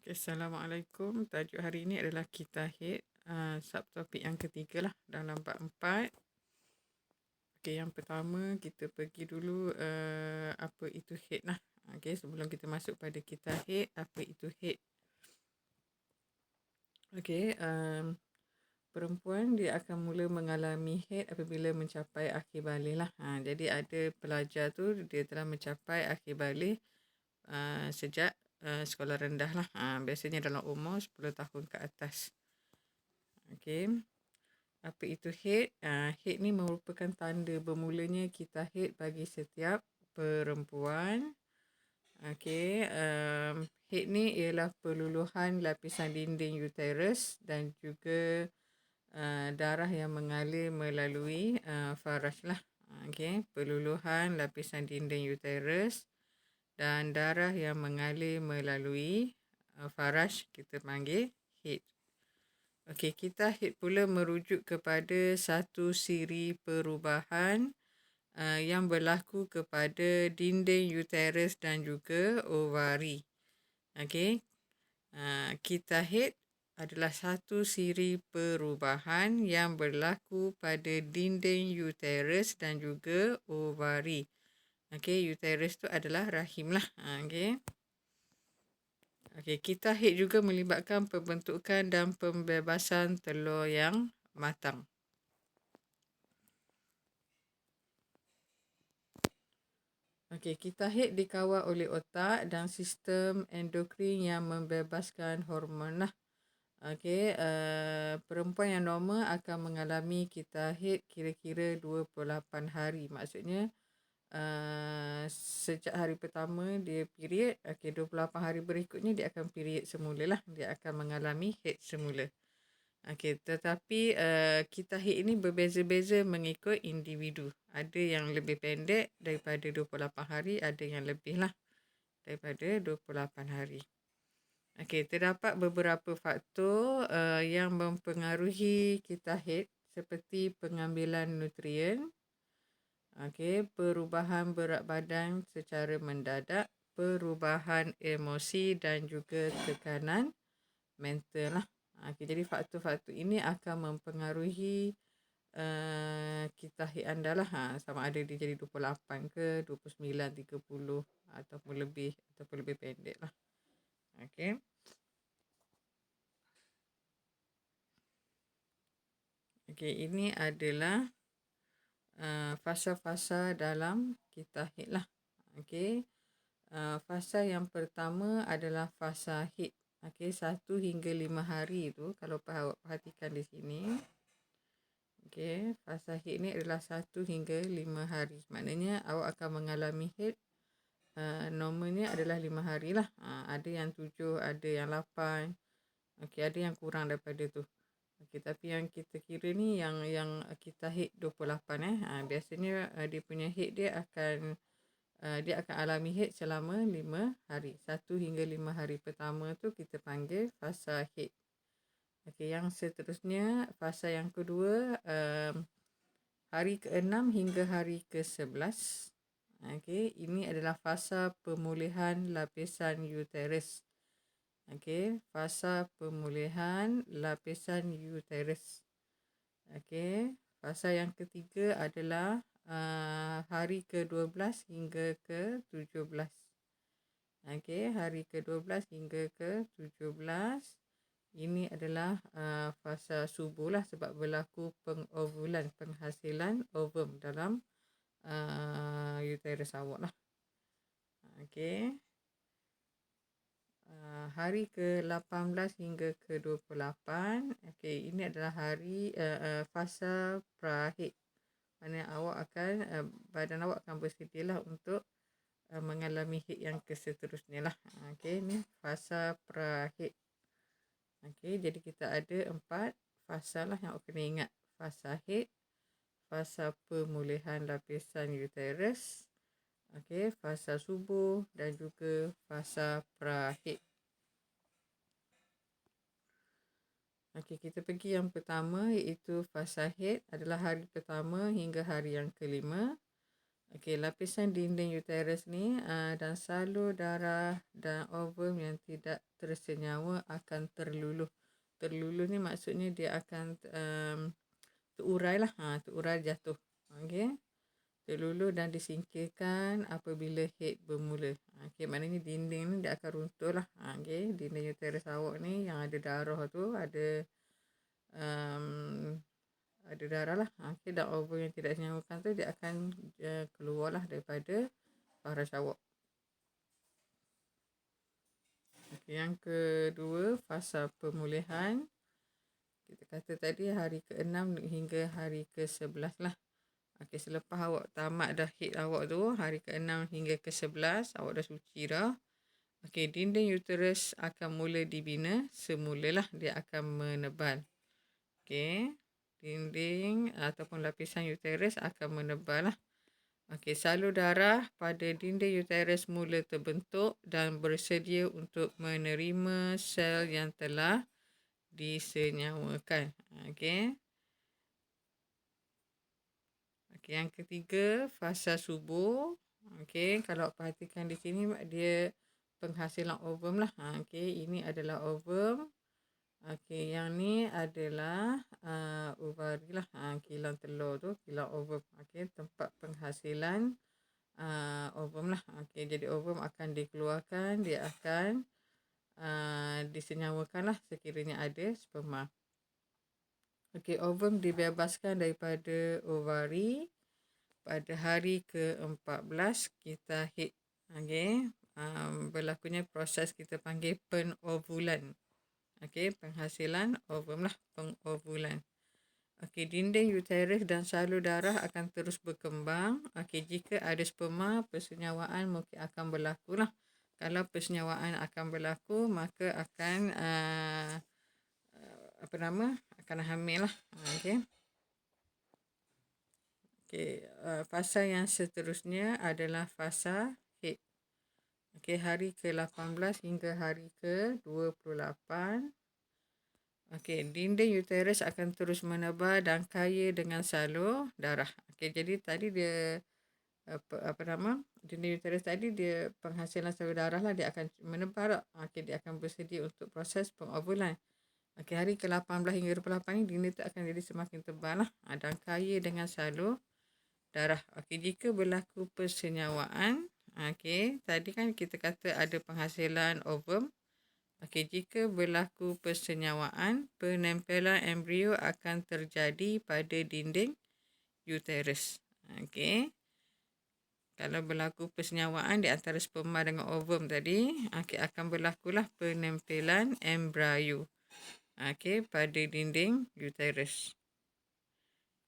Okay, Assalamualaikum. Tajuk hari ini adalah kita hit. Subtopik yang ketiga lah dalam bab 4. Okay, yang pertama kita pergi dulu apa itu hate lah. Okay, sebelum kita masuk pada kita hate, apa itu hate. Okay, perempuan dia akan mula mengalami hate apabila mencapai akhir balik lah. Jadi ada pelajar tu dia telah mencapai akhir balik sejak sekolah rendah lah. Biasanya dalam umur 10 tahun ke atas. Okay. Apa itu hate? Hate ni merupakan tanda bermulanya kita hate bagi setiap perempuan. Okay. Hate ni ialah peluluhan lapisan dinding uterus dan juga darah yang mengalir melalui faraj lah. Okay. Peluluhan lapisan dinding uterus dan darah yang mengalir melalui faraj kita panggil hate. Okey, kita hate pula merujuk kepada satu siri perubahan yang berlaku kepada dinding uterus dan juga ovari. Okey, kita hate adalah satu siri perubahan yang berlaku pada dinding uterus dan juga ovari. Okey, uterus tu adalah rahim lah. Okey. Okey, kita hate juga melibatkan pembentukan dan pembebasan telur yang matang. Okey, kita hate dikawal oleh otak dan sistem endokrin yang membebaskan hormon lah. Okey, perempuan yang normal akan mengalami kita hate kira-kira 28 hari. Maksudnya sejak hari pertama dia period, okey 28 hari berikutnya dia akan period semula lah. Dia akan mengalami hate semula. Okey, tetapi kita hate ini berbeza-beza mengikut individu. Ada yang lebih pendek daripada 28 hari, ada yang lebih lah daripada 28 hari. Okey, terdapat beberapa faktor yang mempengaruhi kita hate seperti pengambilan nutrien, okey, perubahan berat badan secara mendadak, perubahan emosi dan juga tekanan mental lah. Okay, jadi faktor-faktor ini akan mempengaruhi kita hate anda lah. Sama ada dia jadi 28 ke, 29, 30 ataupun lebih pendek lah. Okay. Okay, ini adalah fasa-fasa dalam kita hate lah. Okay. Fasa yang pertama adalah fasa hate. Okey, 1 hingga 5 hari tu kalau awak perhatikan di sini. Okey, fasa hate ni adalah 1 hingga 5 hari. Maknanya awak akan mengalami hate normalnya adalah 5 hari lah. Ada yang 7, ada yang 8. Okey, ada yang kurang daripada tu. Okey, tapi yang kita kira ni yang kita hate 28 biasanya dia punya hate dia akan alami hate selama 5 hari. 1 hingga 5 hari pertama tu kita panggil fasa hate. Okey, yang seterusnya fasa yang kedua hari ke-6 hingga hari ke-11. Okey, ini adalah fasa pemulihan lapisan uterus. Okey, fasa pemulihan lapisan uterus. Okey, fasa yang ketiga adalah hari ke-12 hingga ke-17. Okey, hari ke-12 hingga ke-17. Ini adalah fasa subuh lah sebab berlaku pengovulan, penghasilan ovum dalam uterus awak lah. Okey. Hari ke-18 hingga ke-28. Okey, ini adalah hari fasa pra-hate. Mana awak akan badan awak akan bersedialah untuk mengalami hate yang seterusnya lah. Okey, ni fasa pra-hate. Okey, jadi kita ada 4 fasa lah yang awak kena ingat. Fasa hate, fasa pemulihan lapisan uterus, okey, fasa subuh dan juga fasa pra-hate. Okey, kita pergi yang pertama iaitu fasa hate adalah hari pertama hingga hari yang kelima. Okey, lapisan dinding uterus ni dan salur darah dan ovum yang tidak tersenyawa akan terluluh. Terluluh ni maksudnya dia akan terurai lah. Terurai jatuh. Okey. Terluluh dan disingkirkan apabila haid bermula. Okey, maknanya dinding ni dia akan runtuh lah. Okey, dinding uterus awak ni yang ada darah tu, um, ada darah lah. Okey, dan ovum yang tidak senyawakan tu dia akan keluar lah daripada paras awak. Okey, yang kedua, fasa pemulihan. Kita kata tadi hari ke-6 hingga hari ke-11 lah. Okey, selepas awak tamat dah haid awak tu, hari ke-6 hingga ke-11, awak dah suci dah. Okey, dinding uterus akan mula dibina. Semulalah dia akan menebal. Okey, dinding ataupun lapisan uterus akan menebal lah. Okey, salur darah pada dinding uterus mula terbentuk dan bersedia untuk menerima sel yang telah disenyawakan. Okey. Okey, yang ketiga, fasa subur. Okey, kalau perhatikan di sini dia penghasilan ovum lah. Okey, ini adalah ovum. Okey, yang ni adalah ovari lah. Kilang telur tu, kilang ovum. Okey, tempat penghasilan ovum lah. Okey, jadi ovum akan dikeluarkan, dia akan disenyawakan lah sekiranya ada sperma. Okey, ovum dibebaskan daripada ovari pada hari ke-14 kita haid. Okey, berlakunya proses kita panggil penovulan. Okey, penghasilan ovum lah, penovulan. Okey, dinding uterus dan salur darah akan terus berkembang. Okey, jika ada sperma, persenyawaan mungkin akan berlaku lah. Kalau persenyawaan akan berlaku, maka akan akan hamil lah. Okey. Okey, fasa yang seterusnya adalah fasa haid. Okey, hari ke-18 hingga hari ke-28. Okey, dinding uterus akan terus menebal dan kaya dengan salur darah. Okey, jadi tadi dia dinding uterus tadi dia penghasilan salur darah lah, dia akan menebal tak. Okey, dia akan bersedia untuk proses pengovulan. Okey, hari ke-18 hingga 28 ni dinding tu akan jadi semakin tebal lah dan kaya dengan salur darah. Okey, jika berlaku persenyawaan, okey, tadi kan kita kata ada penghasilan ovum. Okey, jika berlaku persenyawaan, penempelan embrio akan terjadi pada dinding uterus. Okey. Kalau berlaku persenyawaan di antara sperma dengan ovum tadi, okey, akan berlakulah penempelan embrio. Okey, pada dinding uterus.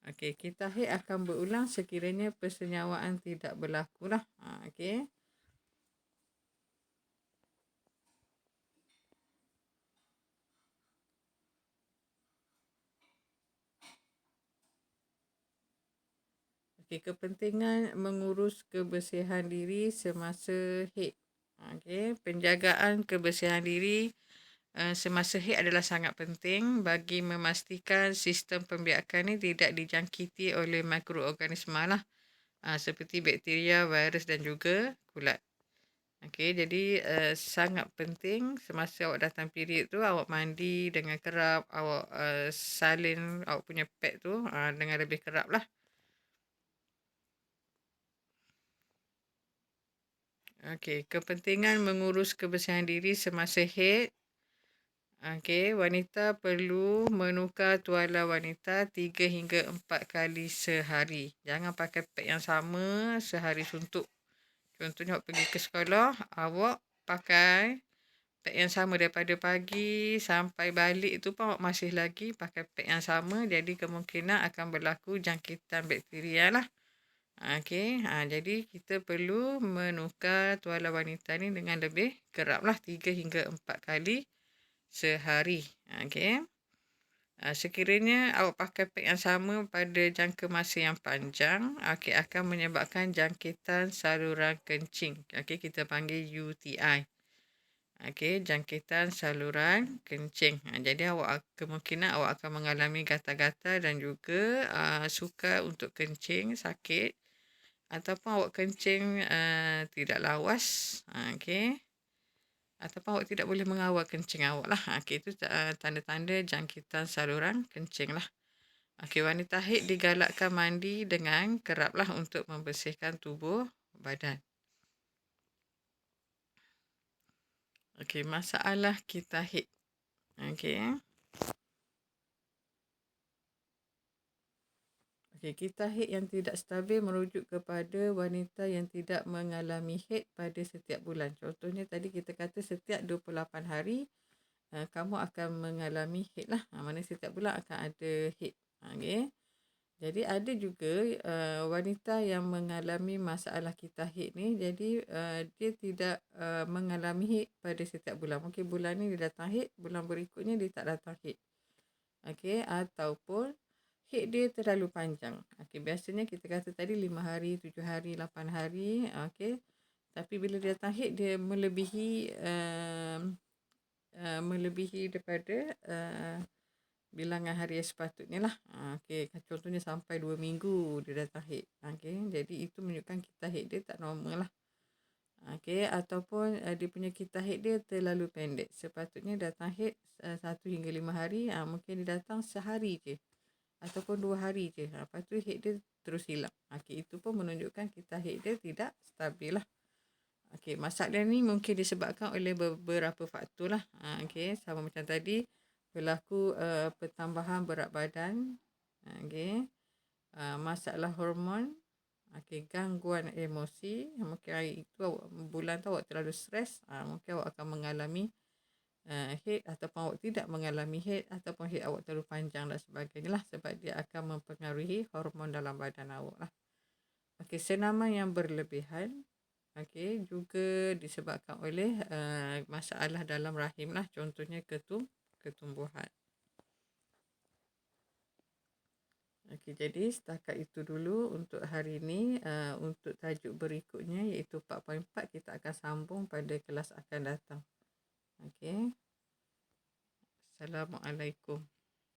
Okey, kita haid akan berulang sekiranya persenyawaan tidak berlaku lah. Okey. Okey, kepentingan mengurus kebersihan diri semasa haid. Okey, penjagaan kebersihan diri semasa haid adalah sangat penting bagi memastikan sistem pembiakan ni tidak dijangkiti oleh mikroorganisma lah. Seperti bakteria, virus dan juga kulat. Okey, jadi sangat penting semasa awak datang period tu, awak mandi dengan kerap, awak salin awak punya pad tu dengan lebih kerap lah. Okey, kepentingan mengurus kebersihan diri semasa haid. Okey, wanita perlu menukar tuala wanita 3 hingga 4 kali sehari. Jangan pakai pad yang sama sehari suntuk. Contohnya awak pergi ke sekolah, awak pakai pad yang sama daripada pagi sampai balik tu pun awak masih lagi pakai pad yang sama. Jadi kemungkinan akan berlaku jangkitan bakteria lah. Okey, jadi kita perlu menukar tuala wanita ni dengan lebih kerap lah 3 hingga 4 kali sehari. Okey. Sekiranya awak pakai pad yang sama pada jangka masa yang panjang, okey, akan menyebabkan jangkitan saluran kencing. Okey, kita panggil UTI. Okey, jangkitan saluran kencing. Jadi kemungkinan awak akan mengalami gatal-gatal dan juga sukar untuk kencing, sakit. Ataupun awak kencing tidak lawas. Okey. Ataupun awak tidak boleh mengawal kencing awak lah. Okey, itu tanda-tanda jangkitan saluran kencing lah. Okey, wanita haid digalakkan mandi dengan kerap lah untuk membersihkan tubuh badan. Okey, masalah kita haid. Okey. Okey, kita haid yang tidak stabil merujuk kepada wanita yang tidak mengalami haid pada setiap bulan. Contohnya tadi kita kata setiap 28 hari kamu akan mengalami haid lah. Maknanya setiap bulan akan ada haid. Okey. Jadi ada juga wanita yang mengalami masalah kita haid ni, jadi dia tidak mengalami haid pada setiap bulan. Mungkin bulan ni dia datang haid, bulan berikutnya dia tak datang haid. Okey, ataupun haid dia terlalu panjang. Okey, biasanya kita kata tadi 5 hari, 7 hari, 8 hari. Okey. Tapi bila dia datang haid dia melebihi daripada bilangan hari yang sepatutnya lah. Okey, contohnya sampai 2 minggu dia datang haid. Okey, jadi itu menunjukkan kita haid dia tak normal lah. Okey, ataupun dia punya kita haid dia terlalu pendek. Sepatutnya datang haid 1 hingga 5 hari, mungkin dia datang sehari je ataupun 2 hari je. Lepas tu haid dia terus hilang. Okey, itu pun menunjukkan kita haid dia tidak stabil lah. Okey, masalah ni mungkin disebabkan oleh beberapa faktor lah. Okey, sama macam tadi berlaku pertambahan berat badan. Okey, masalah hormon. Okey, gangguan emosi. Mungkin hari itu bulan tu awak terlalu stres. Mungkin awak akan mengalami haid ataupun awak tidak mengalami haid ataupun haid awak terlalu panjang dan sebagainya lah, sebab dia akan mempengaruhi hormon dalam badan awak lah. Okey, senaman yang berlebihan. Okey, juga disebabkan oleh masalah dalam rahim lah, contohnya ketumbuhan. Okey, jadi setakat itu dulu untuk hari ini. Untuk tajuk berikutnya iaitu 4.4 kita akan sambung pada kelas akan datang. Okey. Assalamualaikum.